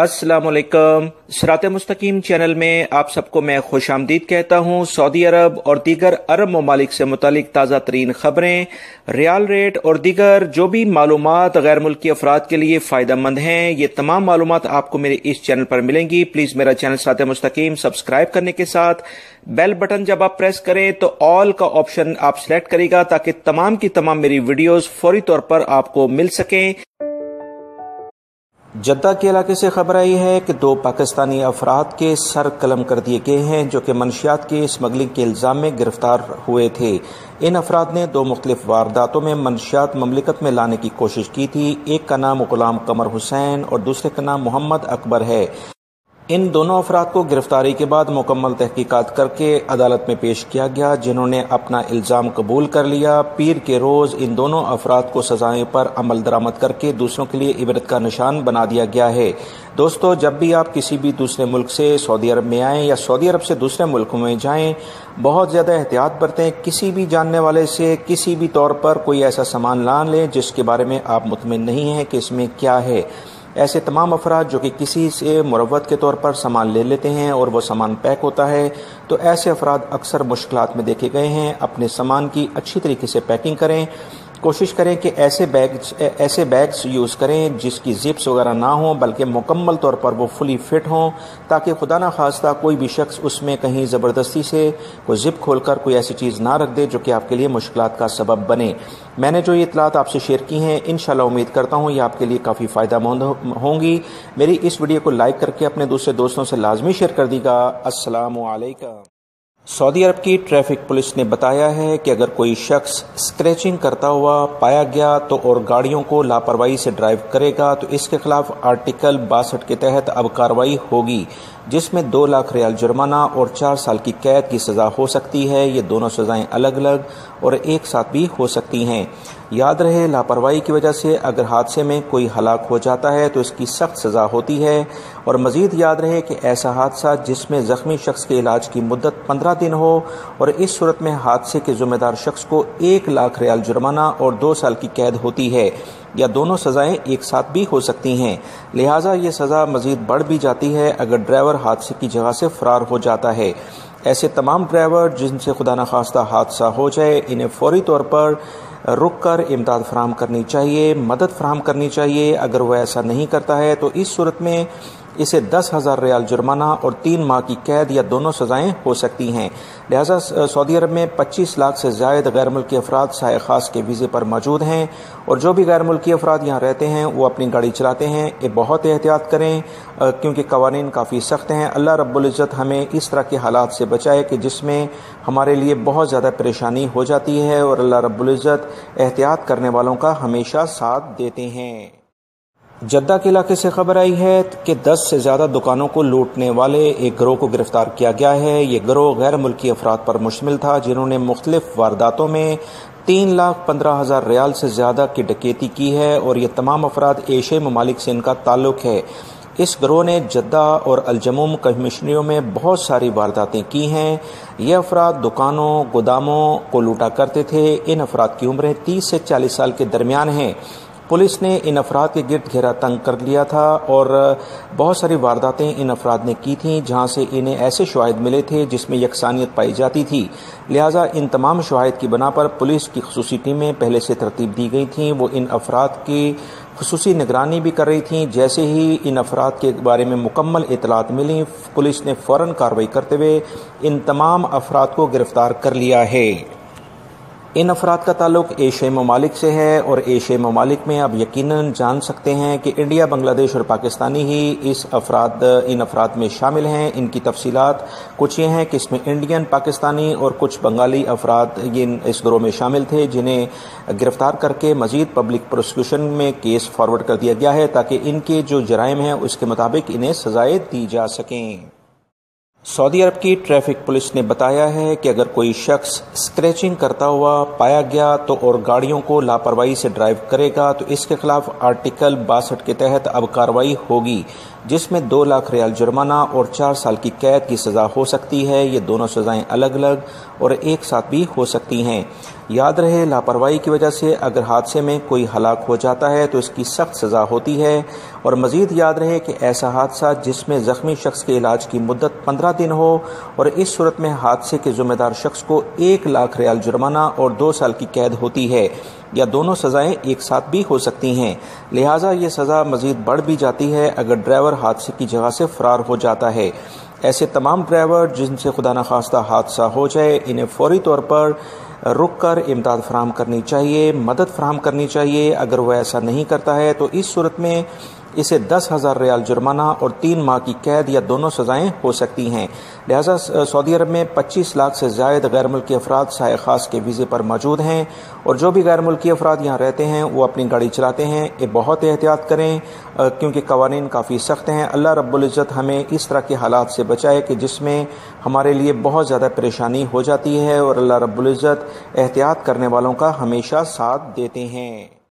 अस्सलामुअलैकुम। सिरात मुस्तकीम चैनल में आप सबको मैं खुश आमदीद कहता हूँ। सऊदी अरब और दीगर अरब ममालिक से मुतालिक ताज़ा तरीन खबरें, रियाल रेट और दीगर जो भी मालूमात गैर मुल्की अफराद के लिए फ़ायदा मंद हैं, ये तमाम मालूमात आपको मेरे इस चैनल पर मिलेंगी। प्लीज़ मेरा चैनल सिरात मुस्तकीम सब्सक्राइब करने के साथ बेल बटन जब आप प्रेस करें तो ऑल का ऑप्शन आप सिलेक्ट करेगा ताकि तमाम की तमाम मेरी वीडियोस फौरी तौर पर आपको मिल सकें। जद्दा के इलाके से खबर आई है कि 2 पाकिस्तानी अफराद के सर कलम कर दिए गए हैं जो कि मनशियात की स्मगलिंग के इल्ज़ाम में गिरफ्तार हुए थे। इन अफराद ने 2 मुख्तलिफ वारदातों में मनशियात ममलिकत में लाने की कोशिश की थी। एक का नाम गुलाम कमर हुसैन और दूसरे का नाम मोहम्मद अकबर है। इन दोनों अफराद को गिरफ्तारी के बाद मुकम्मल तहकीकात करके अदालत में पेश किया गया, जिन्होंने अपना इल्ज़ाम कबूल कर लिया। पीर के रोज़ इन दोनों अफराद को सजाएं पर अमल दरामद करके दूसरों के लिए इबरत का निशान बना दिया गया है। दोस्तों, जब भी आप किसी भी दूसरे मुल्क से सऊदी अरब में आएँ या सऊदी अरब से दूसरे मुल्कों में जाएँ, बहुत ज़्यादा एहतियात बरतें। किसी भी जानने वाले से किसी भी तौर पर कोई ऐसा सामान ना लें जिसके बारे में आप मुतमिन नहीं हैं कि इसमें क्या है। ऐसे तमाम अफराद जो कि किसी से मुरव्वत के तौर पर सामान ले लेते हैं और वो सामान पैक होता है, तो ऐसे अफराद अक्सर मुश्किलात में देखे गए हैं। अपने सामान की अच्छी तरीके से पैकिंग करें। कोशिश करें कि ऐसे बैग्स यूज़ करें जिसकी जिप्स वगैरह ना हो, बल्कि मुकम्मल तौर पर वो फुली फिट हों, ताकि खुदा न खास्ता कोई भी शख्स उसमें कहीं ज़बरदस्ती से कोई जिप खोलकर कोई ऐसी चीज़ ना रख दे जो कि आपके लिए मुश्किलात का सबब बने। मैंने जो ये इतलात आपसे शेयर की हैं, इंशाल्लाह उम्मीद करता हूँ ये आपके लिए काफ़ी फ़ायदेमंद होंगी। मेरी इस वीडियो को लाइक करके अपने दूसरे दोस्तों से लाजमी शेयर कर दीजिएगा। अस्सलामु अलैकुम। सऊदी अरब की ट्रैफिक पुलिस ने बताया है कि अगर कोई शख्स स्क्रैचिंग करता हुआ पाया गया तो और गाड़ियों को लापरवाही से ड्राइव करेगा तो इसके खिलाफ आर्टिकल 62 के तहत अब कार्रवाई होगी, जिसमें 2 लाख रियाल जुर्माना और 4 साल की कैद की सज़ा हो सकती है। ये दोनों सज़ाएं अलग अलग और एक साथ भी हो सकती हैं। याद रहे, लापरवाही की वजह से अगर हादसे में कोई हलाक हो जाता है तो इसकी सख्त सज़ा होती है। और मज़ीद याद रहे कि ऐसा हादसा जिसमें ज़ख्मी शख्स के इलाज की मुद्दत 15 दिन हो और इस सूरत में हादसे के ज़िम्मेदार शख्स को 1 लाख रियाल जुर्माना और 2 साल की कैद होती है, या दोनों सज़ाएं एक साथ भी हो सकती हैं। लिहाजा ये सज़ा मज़ीद बढ़ भी जाती है अगर ड्राइवर हादसे की जगह से फ़रार हो जाता है। ऐसे तमाम ड्राइवर जिनसे खुदा न खास्ता हादसा हो जाए, इन्हें फौरी तौर पर रुक कर इमदाद फराहम करनी चाहिए, मदद फराहम करनी चाहिए। अगर वह ऐसा नहीं करता है तो इस सूरत में इसे 10,000 रियाल जुर्माना और 3 माह की कैद या दोनों सज़ाएं हो सकती हैं। लिहाजा सऊदी अरब में 25 लाख से ज़ायद गैर मुल्की अफराद साए ख़ास के वीज़े पर मौजूद हैं और जो भी गैर मुल्की अफराद यहाँ रहते हैं वो अपनी गाड़ी चलाते हैं, ये बहुत एहतियात करें क्योंकि कवानीन काफ़ी सख्त हैं। अल्लाह रब्बुल इज़्ज़त हमें इस तरह के हालात से बचाए कि जिसमें हमारे लिए बहुत ज़्यादा परेशानी हो जाती है, और अल्लाह रब्बुल इज़्ज़त एहतियात करने वालों का हमेशा साथ देते हैं। जद्दा के इलाके से खबर आई है कि 10 से ज़्यादा दुकानों को लूटने वाले एक गिरोह को गिरफ्तार किया गया है। ये गिरोह गैर मुल्की अफराद पर मुश्तमिल था जिन्होंने मुख्तलिफ वारदातों में 3,15,000 रियाल से ज़्यादा की डकैती की है और ये तमाम अफराद एशियाई ममालिक से इनका ताल्लुक़ है। इस गिरोह ने जद्दा और अलजमुम कमिश्नरियों में बहुत सारी वारदातें की हैं। ये अफराद दुकानों गोदामों को लूटा करते थे। इन अफराद की उम्रें 30 से 40 साल के दरमियान हैं। पुलिस ने इन अफराद के गिर्द घेरा तंग कर लिया था और बहुत सारी वारदातें इन अफराद ने की थीं जहां से इन्हें ऐसे शवाहिद मिले थे जिसमें यकसानियत पाई जाती थी। लिहाजा इन तमाम शवाहिद की बना पर पुलिस की खुसूसी टीमें पहले से तरतीब दी गई थीं। वो इन अफराद की खुसूसी निगरानी भी कर रही थीं। जैसे ही इन अफराद के बारे में मुकम्मल इतलात मिली, पुलिस ने फ़ौरन कार्रवाई करते हुए इन तमाम अफराद को गिरफ्तार कर लिया है। इन अफराद का ताल्लुक एशियाई ममालिक से है और एशियाई ममालिक में आप यकीनन जान सकते हैं कि इंडिया, बांग्लादेश और पाकिस्तानी ही इन अफराद में शामिल हैं। इनकी तफसीलात कुछ ये हैं कि इसमें इंडियन, पाकिस्तानी और कुछ बंगाली अफराद ये इस गिरोह में शामिल थे, जिन्हें गिरफ्तार करके मज़ीद पब्लिक प्रोसिक्यूशन में केस फॉरवर्ड कर दिया गया है ताकि इनके जो जराइम हैं उसके मुताबिक इन्हें सज़ाएं दी जा सकें। सऊदी अरब की ट्रैफिक पुलिस ने बताया है कि अगर कोई शख्स स्क्रैचिंग करता हुआ पाया गया तो और गाड़ियों को लापरवाही से ड्राइव करेगा तो इसके खिलाफ आर्टिकल 62 के तहत अब कार्रवाई होगी, जिसमें 2 लाख रियाल जुर्माना और 4 साल की कैद की सज़ा हो सकती है। ये दोनों सज़ाएं अलग अलग और एक साथ भी हो सकती हैं। یاد رہے لاپرواہی کی وجہ سے اگر حادثے میں کوئی ہلاک ہو جاتا ہے تو اس کی سخت سزا ہوتی ہے، اور مزید یاد رہے کہ ایسا حادثہ جس میں زخمی شخص کے علاج کی مدت 15 دن ہو اور اس صورت میں حادثے کے ذمہ دار شخص کو 1 لاکھ ریال جرمانہ اور 2 سال کی قید ہوتی ہے، یا دونوں سزائیں ایک ساتھ بھی ہو سکتی ہیں۔ لہٰذا یہ سزا مزید بڑھ بھی جاتی ہے اگر ڈرائیور حادثے کی جگہ سے فرار ہو جاتا ہے۔ ایسے تمام ڈرائیور جن سے خدا نخواستہ حادثہ ہو جائے انہیں فوری طور پر رک کر امداد فراہم کرنی چاہیے، مدد فراہم کرنی چاہیے۔ اگر وہ ایسا نہیں کرتا ہے تو اس صورت میں اسے 10,000 ریال جرمانہ اور 3 ماہ کی قید یا دونوں سزائیں ہو سکتی ہیں۔ لہٰذا سعودی عرب میں 25 لاکھ سے زائد غیر ملکی افراد سایہ خاص کے ویزے پر موجود ہیں، اور جو بھی غیر ملکی افراد یہاں رہتے ہیں وہ اپنی گاڑی چلاتے ہیں یہ بہت احتیاط کریں، کیونکہ قوانین کافی سخت ہیں۔ اللہ رب العزت ہمیں اس طرح کے حالات سے بچائے کہ جس میں ہمارے لیے بہت زیادہ پریشانی ہو جاتی ہے، اور اللہ رب العزت احتیاط کرنے والوں کا ہمیشہ ساتھ دیتے ہیں۔